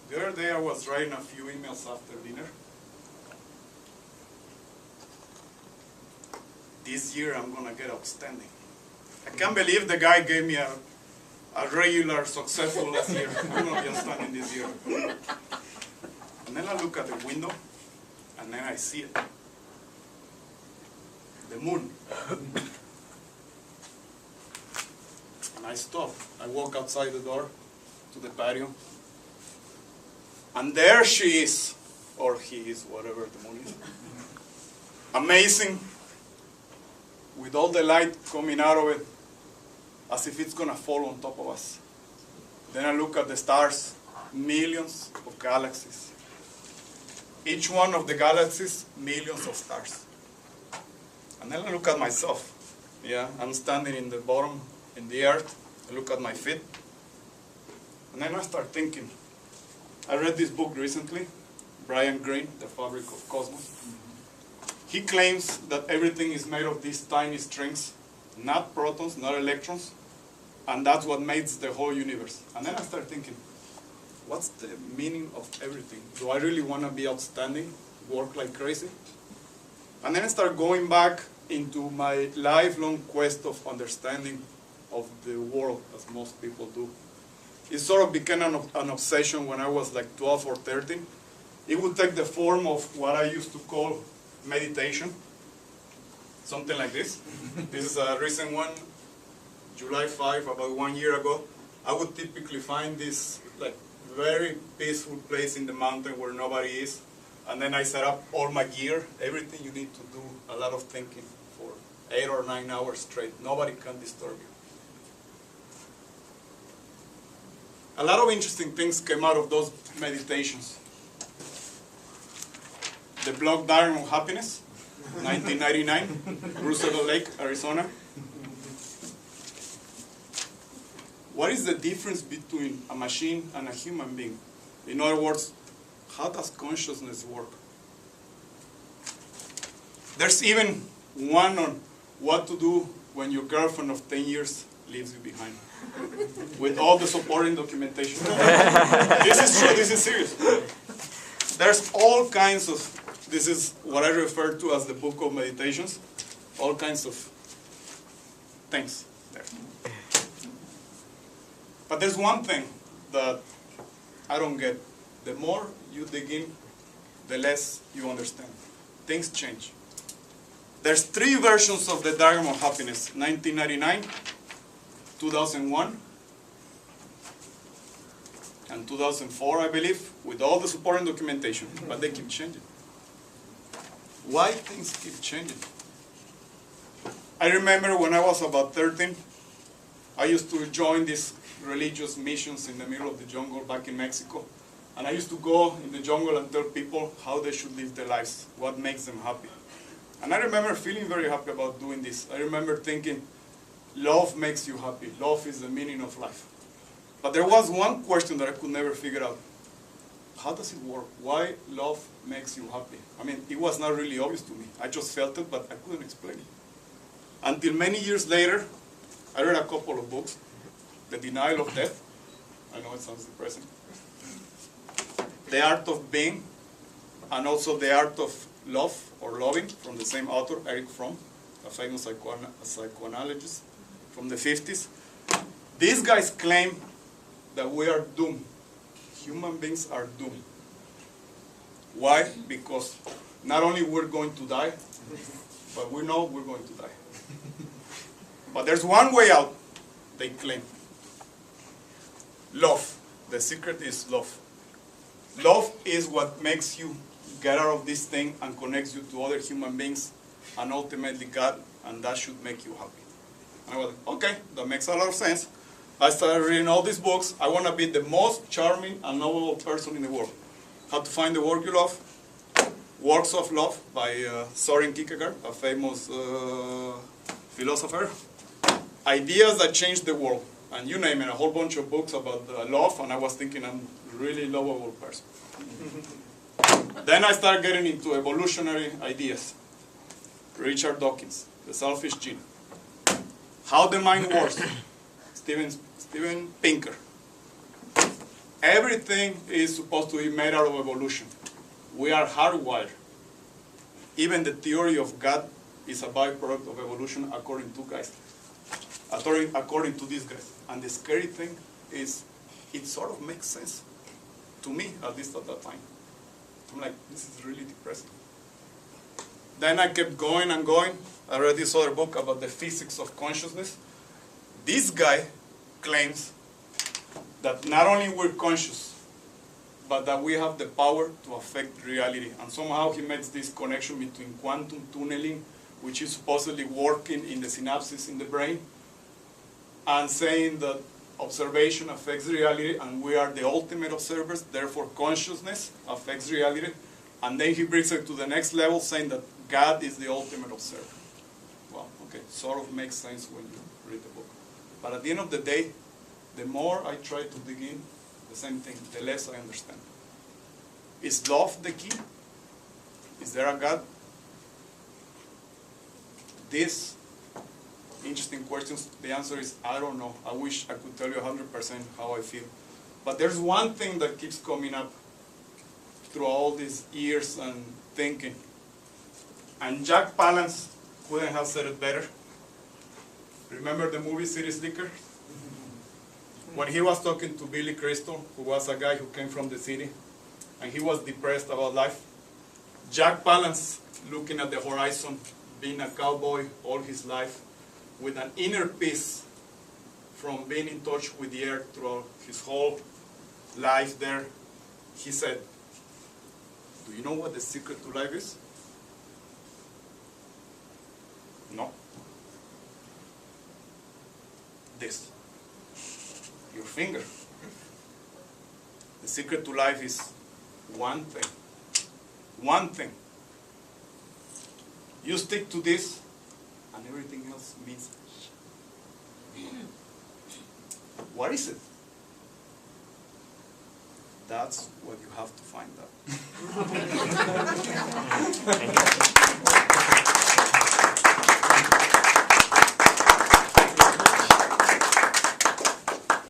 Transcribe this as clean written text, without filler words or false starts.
The other day I was writing a few emails after dinner. This year I'm gonna get outstanding. I can't believe the guy gave me a regular successful last year. I'm gonna be outstanding this year. And then I look at the window, and then I see it. The moon. And I stop. I walk outside the door to the patio. And there she is, or he is, whatever the moon is. Amazing, with all the light coming out of it, as if it's gonna fall on top of us. Then I look at the stars, millions of galaxies. Each one of the galaxies, millions of stars. And then I look at myself. Yeah, I'm standing in the bottom, in the earth. I look at my feet. And then I start thinking. I read this book recently, Brian Greene, The Fabric of Cosmos. He claims that everything is made of these tiny strings, not protons, not electrons, and that's what makes the whole universe. And then I start thinking, what's the meaning of everything? Do I really want to be outstanding, work like crazy? And then I start going back into my lifelong quest of understanding of the world, as most people do. It sort of became an obsession when I was like 12 or 13. It would take the form of what I used to call meditation, something like this. This is a recent one, July 5, about 1 year ago. I would typically find this like very peaceful place in the mountain where nobody is, and then I set up all my gear, everything you need to do, a lot of thinking for 8 or 9 hours straight. Nobody can disturb you. A lot of interesting things came out of those meditations. The blog Diary of Happiness, 1999, Roosevelt Lake, Arizona. What is the difference between a machine and a human being? In other words, how does consciousness work? There's even one on what to do when your girlfriend of 10 years leaves you behind, with all the supporting documentation. This is true, this is serious. There's all kinds of, this is what I refer to as the book of meditations, all kinds of things there. But there's one thing that I don't get. The more you dig in, the less you understand. Things change. There's 3 versions of the Diagram of Happiness, 1999, 2001, and 2004, I believe, with all the supporting documentation, but they keep changing. Why things keep changing? I remember when I was about 13, I used to join these religious missions in the middle of the jungle back in Mexico, and I used to go in the jungle and tell people how they should live their lives, what makes them happy. And I remember feeling very happy about doing this. I remember thinking, love makes you happy. Love is the meaning of life. But there was one question that I could never figure out. How does it work? Why love makes you happy? I mean, it was not really obvious to me. I just felt it, but I couldn't explain it. Until many years later, I read a couple of books. The Denial of Death. I know it sounds depressing. The Art of Being, and also The Art of Love, or Loving, from the same author, Eric Fromm, a famous psychoanalyst from the 50s. These guys claim that we are doomed. Human beings are doomed. Why? Because not only we're going to die, but we know we're going to die. But there's one way out, they claim. Love. The secret is love. Love is what makes you get out of this thing and connects you to other human beings and ultimately God, and that should make you happy. And I was like, okay, that makes a lot of sense. I started reading all these books. I want to be the most charming and lovable person in the world. How to Find the Work You Love. Works of Love by Søren Kierkegaard, a famous philosopher. Ideas That Change the World. And you name it, a whole bunch of books about love, and I was thinking I'm a really lovable person. Then I started getting into evolutionary ideas. Richard Dawkins, The Selfish Gene. How the Mind Works, Steven Pinker. Everything is supposed to be made out of evolution. We are hardwired. Even the theory of God is a byproduct of evolution according to guys. According to these guys. And the scary thing is, it sort of makes sense to me, at least at that time. I'm like, this is really depressing. Then I kept going and going. I read this other book about the physics of consciousness. This guy claims that not only we're conscious, but that we have the power to affect reality. And somehow he makes this connection between quantum tunneling, which is supposedly working in the synapses in the brain, and saying that observation affects reality, and we are the ultimate observers, therefore consciousness affects reality. And then he brings it to the next level, saying that God is the ultimate observer. Well, okay, sort of makes sense when you read the book. But at the end of the day, the more I try to dig in, the same thing, the less I understand. Is love the key? Is there a God? These interesting questions, the answer is, I don't know. I wish I could tell you 100% how I feel. But there's one thing that keeps coming up through all these years and thinking. And Jack Palance couldn't have said it better. Remember the movie City Slicker? When he was talking to Billy Crystal, who was a guy who came from the city, and he was depressed about life, Jack Palance, looking at the horizon, being a cowboy all his life, with an inner peace from being in touch with the earth throughout his whole life there, he said, do you know what the secret to life is? No. This. Your finger. The secret to life is one thing. One thing. You stick to this, and everything else means shit. What is it? That's what you have to find out.